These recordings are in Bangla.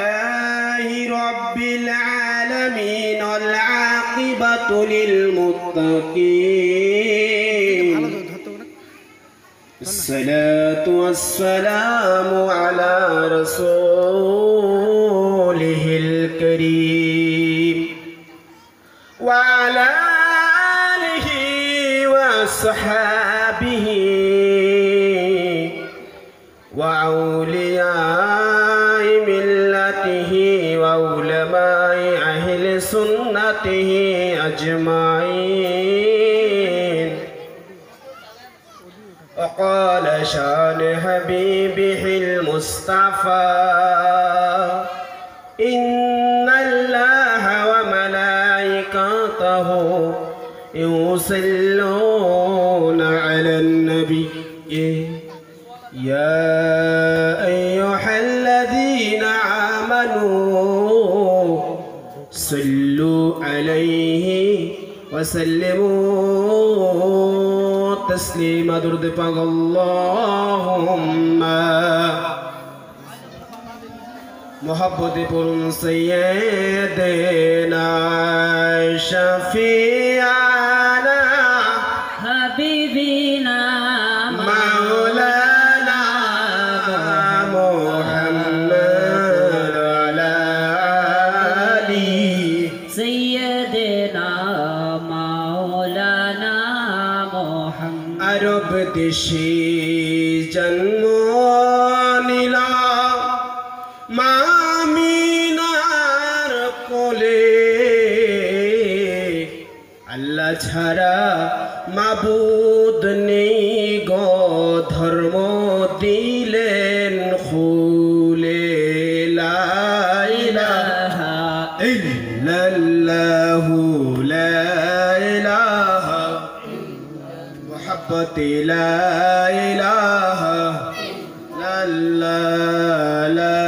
Alhamdulillahi Rabbil Alamin wal-aqibatu lil-muttaqin. As-salatu was-salamu ala rasulihil karim wa ala alihi wa ashabihi وأولياء ملته وعلماء أهل سنته أجمعين. وقال شان حبيبه المصطفى إن الله وملائكته يصلون على النبي يا أيها الذين آمنوا صلوا عليه وسلموا تسليما. درود پاک اللهم محبت پرن سیدنا شفیعنا حبیبنا আরব দেশে জন্ম নিলাম মামিনার কোলে, আল্লাহ ছাড়া মাবুদ নেই গো ধর্ম দিলেন খুলে। লা ইলাহা ইল্লাল্লাহু লা ইলাহা লা ইলাহা লা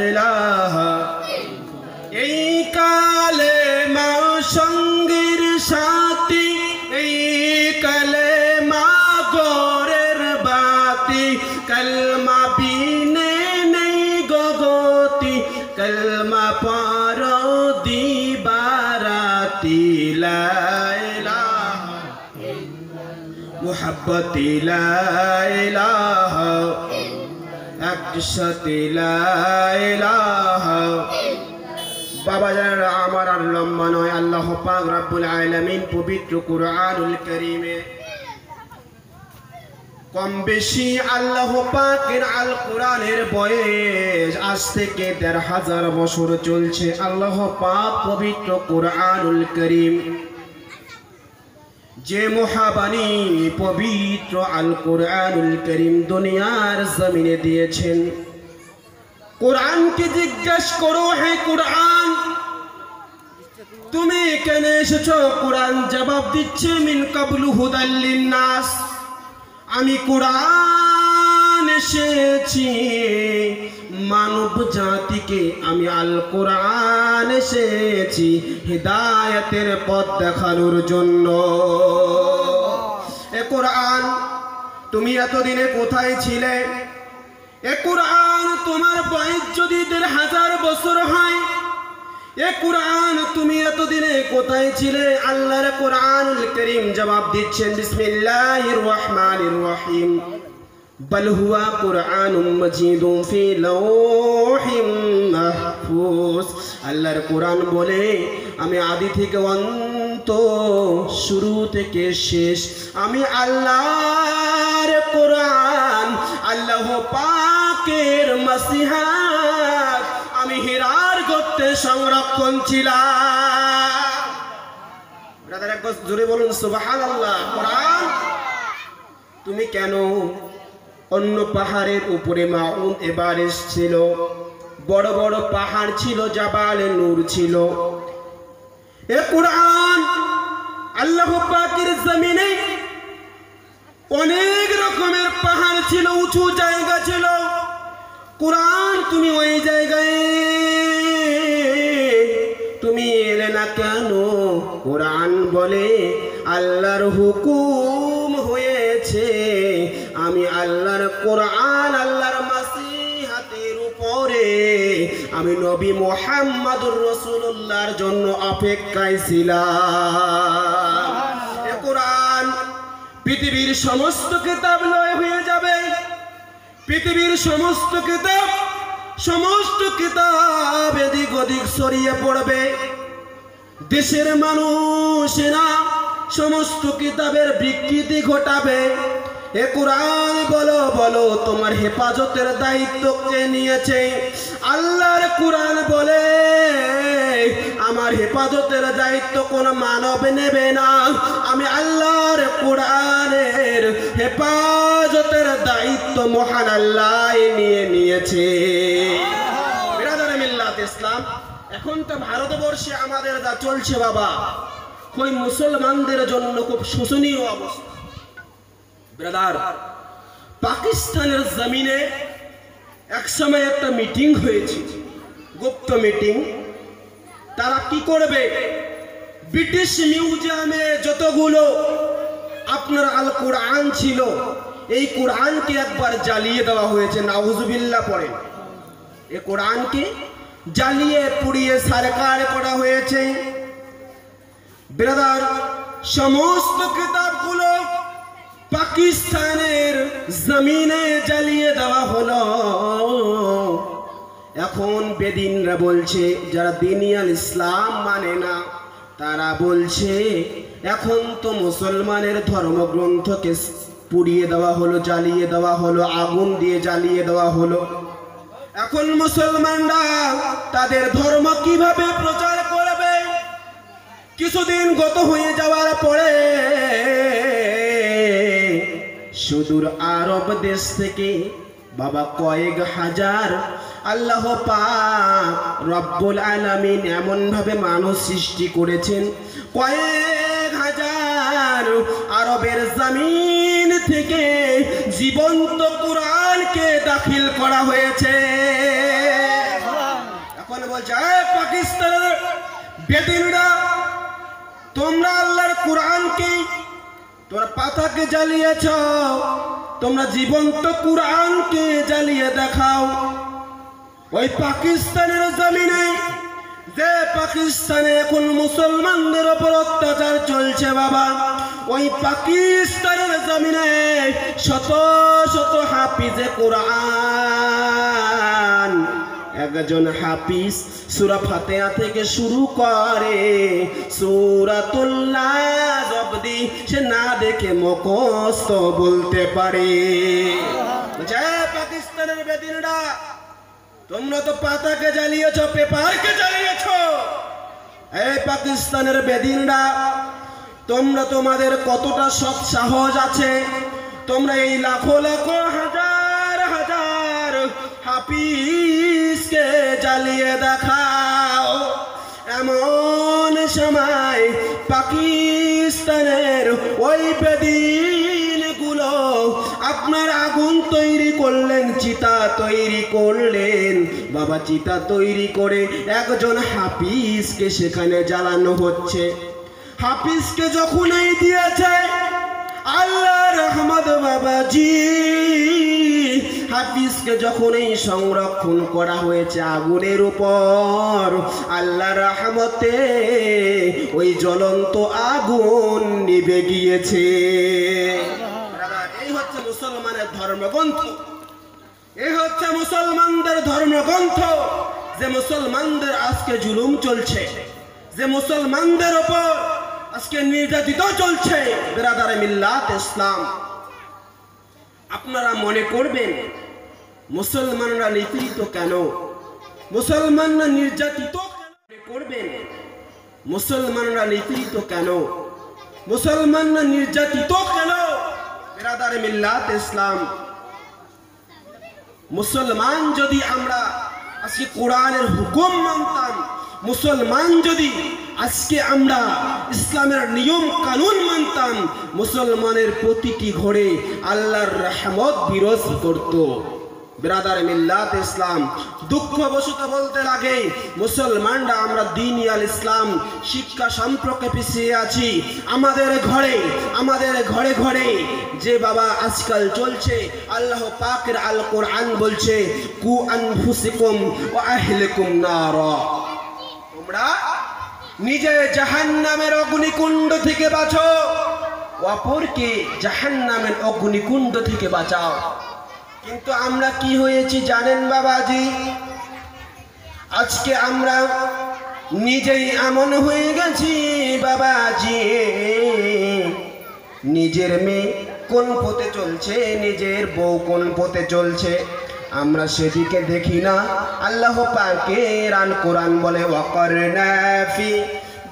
ইলাহা। এই কালেমা সঙ্গীর সাথী, এই কালেমা গোরের বাতি, কলমা বিনে নেই গগতি, কলমা পর দিবারাতি। লা মুহাব্বতি লা ইলাহা একসাথে লা ইলাহা। বাবা যারা আমার আর লম্বা নয়, আল্লাহ পাক রব্বুল আলামিন পবিত্র কুরআনুল কারীমে কম বেশি আল্লাহ পাকের আল কোরআনের বয়স আজ থেকে ১৫০০ বছর চলছে। আল্লাহ পাক পবিত্র কুরআনুল কারীম যে মহাবাণী পবিত্র আল কোরআনুল কারীম দুনিয়ার জমিনে দিয়েছেন, কোরআনকে জিজ্ঞাসা করো, হে কোরআন তুমি কেন এসেছো? কোরআন জবাব দিচ্ছে মিন কাবলু হুদাল লিন্নাস, আমি কোরআন এসেছি মানব জাতিকে, আমি আল কোরআন এসেছি হিদায়াতের পথ দেখানোর জন্য। এ কোরআন তুমি এতদিনে কোথায় ছিলে? এ কোরআন তোমার বয়স যদি ১৫০০ বছর হয়, এ কোরআন তুমি এতদিনে কোথায় ছিলে? আল্লাহর কোরআনুল কারীম জবাব দিচ্ছেন বিসমিল্লাহির রহমানির রহিম, বল হুয়া কুরআনুম মাজিদুম ফি লাওহিম মাহফুজ। আল্লাহর কোরআন বলে আমি আদি থেকে অন্ত, শুরু থেকে শেষ, আমি আল্লাহর কোরআন, আল্লাহ পাকের নসিহত আমি হীরার গর্তে সংরক্ষণ ছিলাম। ব্রাদার একবার জোরে বলুন সুবহানাল্লাহ। কোরআন তুমি কেন? অন্য পাহাড়ের উপরে মাউন্ট এভারেস্ট ছিল, বড় বড় পাহাড় ছিল, জাবালে নূর ছিল। এ কোরআন আল্লাহ পাকের জমিনে অনেক রকমের পাহাড় ছিল, উঁচু জায়গা ছিল। কোরআন তুমি ওই জায়গায় না কেন কোরআন বলে আল্লাহর হুকুম হয়েছে আমি আল্লাহর কোরআন আল্লাহর মাসিহাতের উপরে আমি নবী মুহাম্মদুর রাসূলুল্লাহর জন্য অপেক্ষায় ছিলাম। এই কোরআন পৃথিবীর সমস্ত কিতাব লয় হয়ে যাবে, পৃথিবীর সমস্ত কিতাব এদিক ওদিক ছড়িয়ে পড়বে, দেশের মানুষেরা সমস্ত কিতাবের বিকৃতি ঘটাবে। এ কোরআন বলো বলো তোমার হেফাজতের দায়িত্ব কে নিয়েছে? আল্লাহর কোরআন বলে আমার হেফাজতের দায়িত্ব কোন মানব নেবে না, আমি আল্লাহর কোরআনের হেফাজতের দায়িত্ব মহান আল্লাহ নিয়ে নিয়েছে। বিরাদার মিল্লাত ইসলাম, এখন তো ভারতবর্ষে আমাদের যা চলছে বাবা, ওই মুসলমানদের জন্য খুব শোচনীয় অবস্থা। ব্রাদার, পাকিস্তানের জমিনে এক সময় একটা মিটিং হয়েছে, গুপ্ত মিটিং। তারা কি করবে? ব্রিটিশ মিউজিয়ামে যতগুলো আপনার আল কোরআন ছিল, এই কোরআনকে একবার জ্বালিয়ে দেওয়া হয়েছে। নাউজুবিল্লাহ পড়েন। এই কোরআনকে জ্বালিয়ে পুড়িয়ে সারকার করা হয়েছে। ব্রাদার, সমস্ত কিতাবগুলো পাকিস্তানের জমিনে জ্বালিয়ে দেওয়া হলো। এখন বেদিনরা বলছে, যারা দিনিয়াল ইসলাম মানে না, তারা বলছে এখন তো মুসলমানের ধর্মগ্রন্থকে পুড়িয়ে দেওয়া হলো, জ্বালিয়ে দেওয়া হলো, আগুন দিয়ে জ্বালিয়ে দেওয়া হলো। এখন মুসলমানরা তাদের ধর্ম কিভাবে প্রচার করবে? কিছুদিন গত হয়ে যাওয়ার পরে সুদূর আরব দেশ থেকে বাবা কয়েক হাজার আল্লাহ পাক রব্বুল আলামিন এমন ভাবে মানুষ সৃষ্টি করেছেন, কয়েক হাজার আরবের জমিন থেকে জীবন্ত কোরআনকে দাখিল করা হয়েছে। এখন বলছে পাকিস্তানের বেদিনরা, তোমরা আল্লাহর কোরআনকে তোমরা পাতাকে জ্বালিয়েছ, তোমরা জীবন্ত কোরআনকে জ্বালিয়ে দেখাও। ওই পাকিস্তানের জমিনে, যে পাকিস্তানে এখন মুসলমানদের উপর অত্যাচার চলছে বাবা, ওই পাকিস্তানের জমিনে শত শত হাফিজে কোরআন, একজন হাফিজ সূরা ফাতিহা থেকে শুরু করে সূরাতুল নাস অবধি সে না দেখে মুখস্থ বলতে পারে। পাকিস্তানের বেদিনরা, তোমরা তো পাতাকে জ্বালিয়েছো, পেপারকে জ্বালিয়েছো। এই পাকিস্তানের বেদিনরা, তোমরা তোমাদের কতটা সৎ সাহস আছে? তোমরা এই লাখো লাখো হাজার হাজার হাফিজকে জ্বালিয়ে দেখাও। এমন সময় পাকিস্তানের ওই বেদিনগুলো আপনার আগুন তৈরি করলেন, চিতা তৈরি করলেন বাবা। চিতা তৈরি করে একজন হাফিজকে সেখানে জ্বালানো হচ্ছে। হাফিজকে যখনই দিয়েছে আল্লাহ রহমত বাবাজি, হাফিজকে যখনই সংরক্ষণ করা হয়েছে আগুনের উপর, আল্লাহ রহমতে ওই জ্বলন্ত আগুন নিভে গিয়েছে। এই হচ্ছে মুসলমানের ধর্মগ্রন্থ, এই হচ্ছে মুসলমানদের ধর্মগ্রন্থ। যে মুসলমানদের আজকে জুলুম চলছে, যে মুসলমানদের উপর আজকে নির্যাতিত চলছে, বিরাদারে মিল্লাত ইসলাম, আপনারা মনে করবেন মুসলমানরা নিপীড়িত কেন, মুসলমানরা নির্যাতিত করবেন, মুসলমানরা নিপীড়িত কেন, মুসলমানরা নির্যাতিত কেন? বিরাদারে মিল্লাত ইসলাম, মুসলমান যদি আমরা আজকে কোরআনের হুকুম মানতাম, মুসলমান যদি আজকে আমরা ইসলামের নিয়ম কানুন মানতাম, মুসলমানের প্রতিটি ঘরে আল্লাহর রহমত বিরাজ করত। বিরাদার মিল্লাত ইসলাম, দুঃখবশত বলতে লাগে মুসলমানরা আমরা দ্বীনি আল ইসলাম শিক্ষা সম্পর্কে পিছিয়ে আছি। আমাদের ঘরে ঘরে যে বাবা আজকাল চলছে, আল্লাহ পাকের আল কোরআন বলছে কু আনফুসিকুম ওয়া আহলিকুম নারা, তোমরা নিজে জাহান্নামের অগ্নিকুণ্ড থেকে বাঁচো, অপরকে জাহান্নামের অগ্নিকুণ্ড থেকে বাঁচাও। কিন্তু আমরা কি হয়েছি জানেন বাবাজি? আজকে আমরা নিজেই এমন হয়ে গেছি বাবাজি, নিজের মেয়ে কোন পথে চলছে, নিজের বউ কোন পথে চলছে, আমরা সেদিকে দেখি না। আল্লাহ পাকের আল কোরআন বলে ওয়াকারনা ফি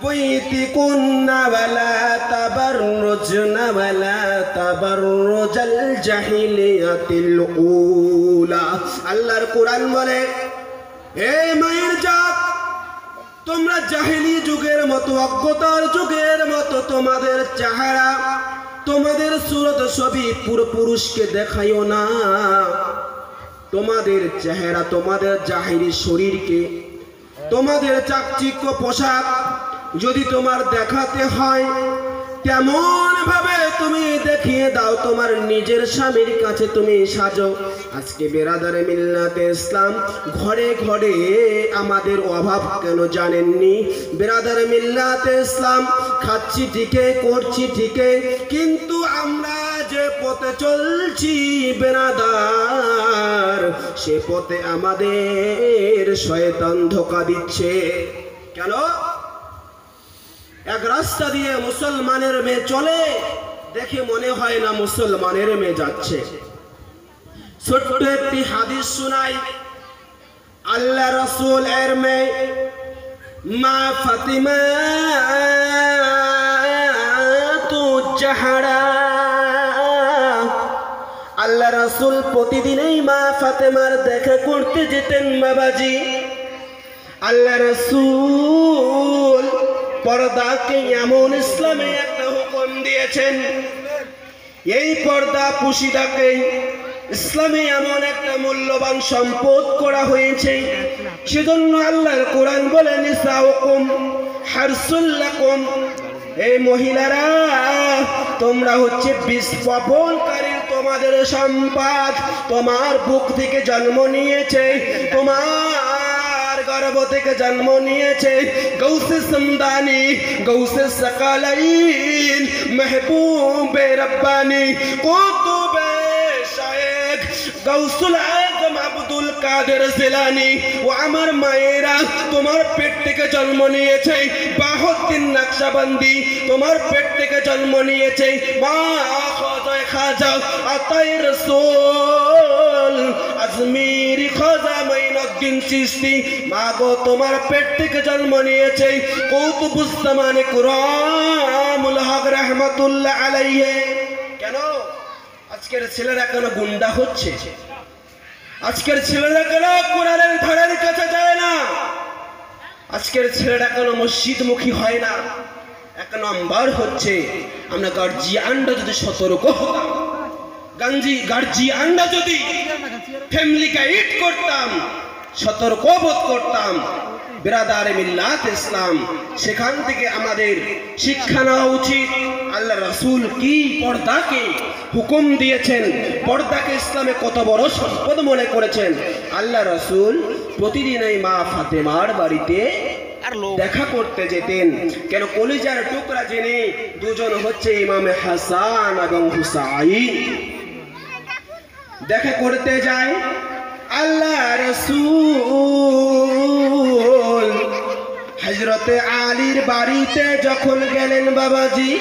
বুয়ুতিকুন্না ওয়ালা তাবাররুজনা ওয়ালা তাবাররুজাল জাহিলিয়াতিল উলা। আল্লাহর কোরআন বলে হে মায়ের জাত, তোমরা জাহেলি যুগের মতো, অজ্ঞতার যুগের মতো তোমাদের চেহারা, তোমাদের সুরত ছবি পুরুষকে দেখাইও না। তোমাদের চেহারা, তোমাদের জাহিরি শরীরকে, তোমাদের চাকচিক্য পোশাক যদি তোমার দেখাতে হয়, তেমন ভাবে তুমি দেখিয়ে দাও, তোমার নিজের স্বামীর কাছে তুমি সাজো। আজকে বেরাদারে মিল্লাতে ইসলাম ঘরে ঘরে আমাদের অভাব কেন জানেননি? বেরাদারে মিল্লাতে ইসলাম খাচ্ছি ঠিকই, করছি ঠিকই, কিন্তু আমরা যে পথে চলছি বেরাদার, সে পথে আমাদের শয়তান ধোঁকা দিচ্ছে। কেন? এক রাস্তা দিয়ে মুসলমানের মেয়ে চলে, দেখে মনে হয় না মুসলমানের মেয়ে যাচ্ছে। ছোট্ট একটি হাদিস শোনাই। আল্লাহ রাসূল এর মেয়ে মা ফাতিমা তু জাহরা, আল্লাহ রাসূল প্রতিদিনই মা ফাতেমার দেখা করতে যেতেন বাবাজি। আল্লাহ রাসূল পর্দাকে এমন ইসলামে একটা হুকুম দিয়েছেন, এই পর্দা পুশিদাকে ইসলামে এমন একটা মূল্যবান সম্পদ করা হয়েছে। সেজন্য আল্লাহর কোরআন বলে নিসাউকুম হারসুল লাকুম, এই মহিলারা তোমরা হচ্ছে বীজ বপনকারী, তোমাদের সম্পদ, তোমার বুক থেকে জন্ম নিয়েছে, তোমার গর্ভ থেকে জন্ম নিয়েছে গৌসে সমদানি, গৌসে সকালাইন, মেহবুবে রব্বানি, কুতুবে শায়েখ গৌসুল আজম আব্দুল কাদের জিলানী। ও আমার মায়েরা, তোমার পেট থেকে জন্ম নিয়েছে বাহুদ্দিন নকশবন্দি, তোমার পেট থেকে জন্ম নিয়েছে মা খাজা আতাই রাসূল আজমিরি খাজা মাইনুদ্দিন চিশতি। মা গো, তোমার পেট থেকে জন্ম নিয়েছে কুতুবুস জামানে কুরামুল হক রাহমাতুল্লাহ আলাইহি। কেন আজকের ছেলেরা কেন গুন্ডা হচ্ছে? আজকের ছেলেরা কেন কোরআনের ধারের কাছে যায় না? আজকের ছেলেরা কেন মসজিদমুখী হয় না? এক নম্বর হচ্ছে আমরা গার্জিয়ানরা যদি সতর্ক হতাম, গার্জিয়ানরা যদি ফ্যামিলি গাইড করতাম, সতর্ক বোধ করতাম, বিরাদারে মিল্লাত ইসলাম, সেখান থেকে আমাদের শিক্ষা নেওয়া উচিত। আল্লাহ রাসূল কি পর্দাকে হুকুম দিয়েছেন, পর্দাকে ইসলামে কত বড় সম্পদ মনে করেছেন। আল্লাহ রাসূল প্রতিদিন এই মা ফাতেমার বাড়িতে দেখা করতে যেতেন। কেন? কলিজার টুকরা যিনি দুজন হচ্ছে ইমামে হাসান এবং হুসাইন, দেখা করতে যায়। আল্লাহ রাসূল হযরতে আলীর বাড়িতে যখন গেলেন বাবাজি,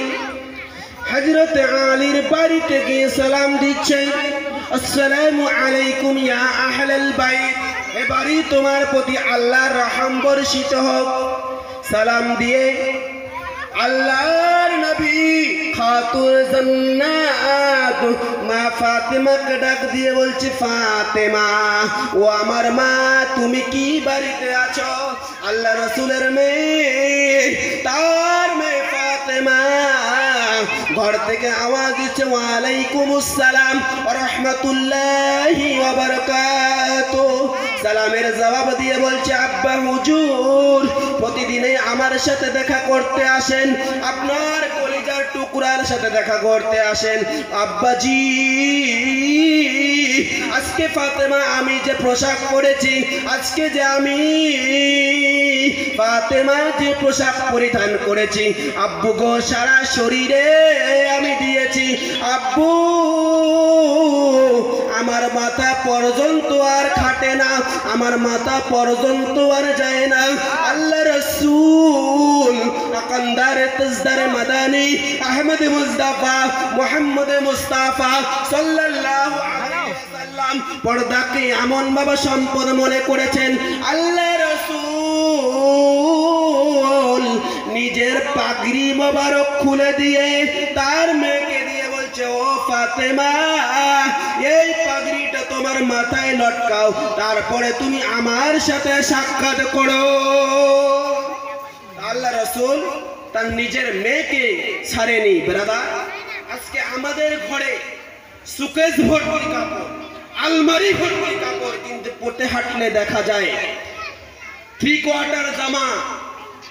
হযরতে আলীর বাড়িতে গিয়ে সালাম দিচ্ছেন, আসসালামু আলাইকুম ইয়া আহলাল বাইত, এ বাড়ি তোমার প্রতি আল্লাহর রহম বর্ষিত হোক। সালাম দিয়ে আল্লাহর নবী খাতুন জান্নাত মা ফাতেমাকে ডাক দিয়ে বলছে, ফাতেমা, ও আমার মা, তুমি কি বাড়িতে আছো? আল্লাহ রাসূলের মেয়ে, তার মেয়ে ফাতেমা ঘর থেকে আওয়াজ দিচ্ছে ওয়ালাইকুমুস সালাম ওয়া রাহমাতুল্লাহি ওয়া বারাকাতুহু। সালামের জবাব দিয়ে বলছে আব্বা হুজুর প্রতিদিনই আমার সাথে দেখা করতে আসেন, আপনার কলিজার টুকরার সাথে দেখা করতে আসেন। আব্বাজি আজকে ফাতেমা আমি যে পোশাক পরেছি, আজকে যে আমি ফাতেমা যে পোশাক পরিধান করেছি, আব্বু গো সারা শরীরে আমি দিয়েছি। আব্বু আমার মাথা পর্যন্ত আর খাটে না, আমার মাথা পর্যন্ত আর যায় না। আল্লাহ রাসূল আকান্দারে তাজদারে মাদানী আহমদ মুস্তাফা মুহাম্মদ মুস্তাফা সাল্লাল্লাহু আলাইহি ওয়াসাল্লাম পর্দাকে এমন ভাবে সম্পদ মনে করেছেন, আল্লাহ রাসূল নিজের পাগড়ি মোবারক খুলে দিয়ে তার মেয়েকে দিয়ে বলছে ও ফাতেমা এই পাগড়িটা তোমার মাথায় লটকাও, তারপরে তুমি আমার সাথে সাক্ষাৎ করো। আল্লাহ রাসূল তার নিজের মেয়েকে ছাড়েনি। ব্রাদার আজকে আমাদের ঘরে সুকেস ভর্তি কাপড়, আলমারি ভর্তি কাপড়, কিন্তু পথে হাঁটলে দেখা যায় 3/4 জামা,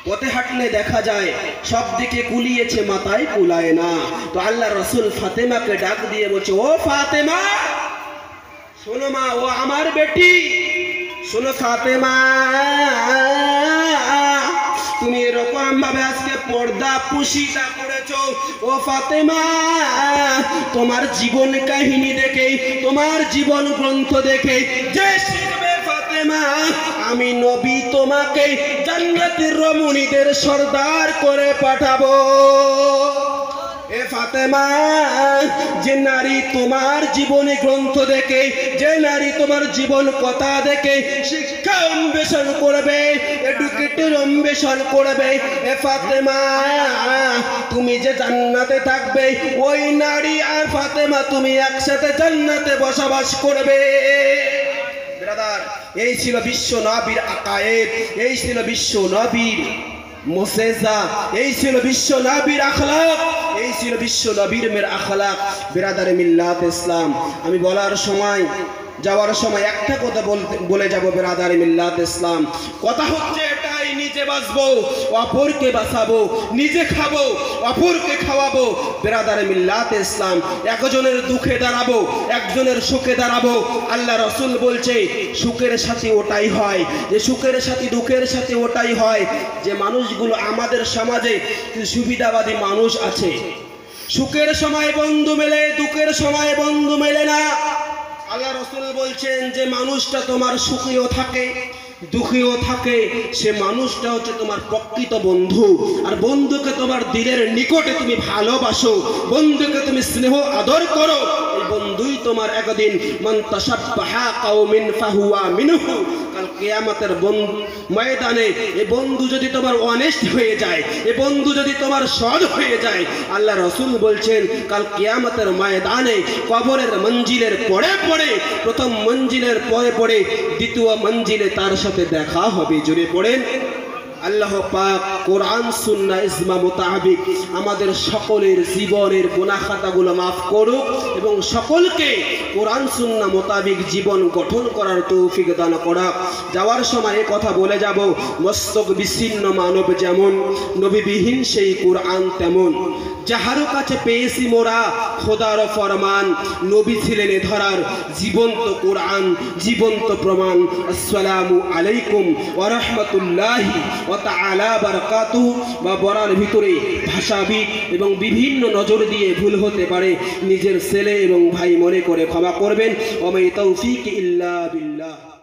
পথে হাঁটলে দেখা যায় সব দিকে কুলিয়েছে মাথায় কুলায় না। তো আল্লাহ রাসূল ফাতেমাকে ডাক দিয়ে বলছে ও ফাতেমা শোনো মা, ও আমার বেটি শোনো ফাতেমা, তুমি এরকম ভাবে আজকে পর্দা পুশিটা করেছো। ও ফাতেমা তোমার জীবন কাহিনী দেখে, তোমার জীবন গ্রন্থ দেখে যে শিখবে ফাতেমা আমি নবী তোমাকে জান্নাতের রমণীদের সর্দার করে পাঠাবো। এ ফাতেমা যে নারী তোমার জীবনী গ্রন্থ দেখে, যে নারী তোমার জীবন কথা দেখে শিক্ষা অন্বেষণ করবে, এডুকেটের অন্বেষণ করবে, এ ফাতেমা তুমি যে জান্নাতে থাকবে, ওই নারী আর ফাতেমা তুমি একসাথে জান্নাতে বসবাস করবে। ব্রাদার এই ছিল বিশ্ব নবীর আকায়েদ, এই ছিল বিশ্ব নবীর মুসেজা, এই ছিল বিশ্ব নবীর আখলাক, এই ছিল বিশ্ব নবীর মের আখলাক। বিরাদারে মিল্লাত ইসলাম আমি বলার সময় যাওয়ার সময় একটা কথা বলে যাব। বিরাদারে মিল্লাত ইসলাম কথা হচ্ছে এটাই, নিজে বাঁচবো অপরকে বাঁচাবো, নিজে খাবো অপরকে খাওয়াবো। বিরাদারে মিল্লাত ইসলাম একজনের দুঃখে দাঁড়াবো, একজনের সুখে দাঁড়াবো। আল্লাহ রাসূল বলছে সুখের সাথে ওটাই হয়, যে সুখের সাথে দুঃখের সাথে ওটাই হয় যে মানুষগুলো আমাদের সমাজে সুবিধাবাদী মানুষ আছে, সুখের সময় বন্ধু মেলে, দুঃখের সময় বন্ধু মেলে না। আল্লাহ রাসূল বলছেন যে মানুষটা তোমার সুখেও থাকে দুঃখেও থাকে, সে মানুষটা হচ্ছে তোমার প্রকৃত বন্ধু। আর বন্ধুকে তোমার দিলের নিকটে তুমি ভালোবাসো, বন্ধুকে তুমি স্নেহ আদর করো, এই বন্ধুই তোমার একদিন মান তাশাব্বাহা কওমিন ফাহুয়া মিনহু, কাল কিয়ামতের ময়দানে এই বন্ধু যদি তোমার অনেস্ট হয়ে যায়, এই বন্ধু যদি তোমার সৎ হয়ে যায়, আল্লাহ রাসূল বলছেন কাল কিয়ামতের ময়দানে কবরের মঞ্জিলের পরে পরে, প্রথম মঞ্জিলের পরে পরে দ্বিতীয় মঞ্জিলে তার সাথে দেখা হবে। জোরে পড়েন আল্লাহ পাক কোরআন সুন্নাহ ইজমা মোতাবেক আমাদের সকলের জীবনের গুনাহ খাতাগুলো মাফ করুক এবং সকলকে কোরআন সুন্নাহ মোতাবেক জীবন গঠন করার তৌফিক দান করা। যাওয়ার সময় কথা বলে যাব, মস্তক বিচ্ছিন্ন মানব যেমন, নবীবিহীন সেই কোরআন তেমন। যাহার কাছে পেয়েছি মোরা খোদার ফরমান, নবী ছিলেন এ ধরার জীবন্ত কোরআন, জীবন্ত প্রমাণ। আসসালামু আলাইকুম ওয়া রাহমাতুল্লাহি ওয়া তাআলা বারাকাতুহু। বা বলার ভিতরে ভাষাবিদ এবং বিভিন্ন নজর দিয়ে ভুল হতে পারে, নিজের ছেলে এবং ভাই মনে করে ক্ষমা করবেন। ওয়া মা তাওফীক ইল্লা বিল্লাহ।